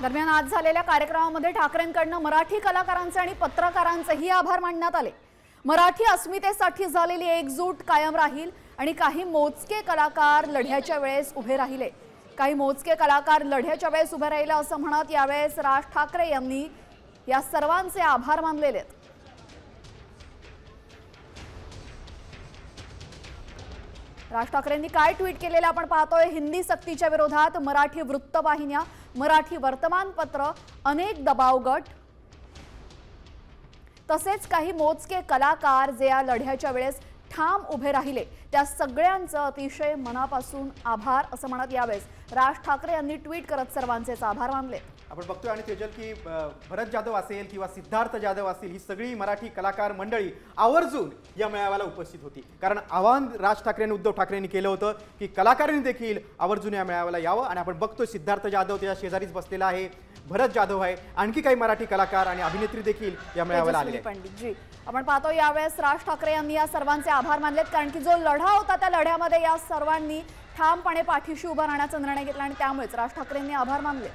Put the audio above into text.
दरम्यान आज झालेल्या कार्यक्रमामध्ये ठाकरेंकडून मराठी कलाकारांचे आणि पत्रकारांचेही आभार मानण्यात आले। मराठी अस्मितेसाठी झालेली एकजूट कायम राहील आणि काही मोजके कलाकार लढ्याच्या वेळेस उभे राहिले। काही मोजके कलाकार लढ्याच्या वेळेस उभे राहिले असं म्हणत यावेळेस राज ठाकरे यांनी या सर्वांचे आभार मानलेले आहेत। राज ठाकरेंनी काय ट्विट केलेलं आपण पाहतोय। हिंदी सक्तीच्या विरोधात मराठी वृत्तवाहिन्या, मराठी वर्तमानपत्र, अनेक दबाव गट तसेच काही मोजके कलाकार जे या लढ्याच्या वेळेस ठाम उभे राहिले त्या सगळ्यांचं अतिशय मनापासून आभार असं म्हणत यावेळेस राज ठाकरे यांनी ट्विट करत सर्वांचे आभार मानले। आपण बघतोय आणि तेजल की भरत जाधव असेल किंवा सिद्धार्थ जाधव असतील ही सगळी मराठी कलाकार मंडळी आवर्जून या मेळाव्याला उपस्थित होती। कारण आवाहन राज ठाकरेंनी उद्धव ठाकरेंनी केलं होतं की कलाकारांनी देखील आवर्जून या मेळाव्याला यावं आणि आपण बघतोय सिद्धार्थ जाधव त्याच्या शेजारीच बसलेला आहे, भरत जाधव आहे, आणखी काही मराठी कलाकार आणि अभिनेत्री देखील या मेळाव्याला आलेले आहेत। पंडित जी, आपण पाहतो यावेळेस राज ठाकरे यांनी या सर्वांचे आभार मानलेत कारण की जो लढा होता त्या लढ्यामध्ये या सर्वांनी ठामपणे पाठीशी उभं राहण्याचा निर्णय घेतला आणि त्यामुळेच राज ठाकरेंनी आभार मानले।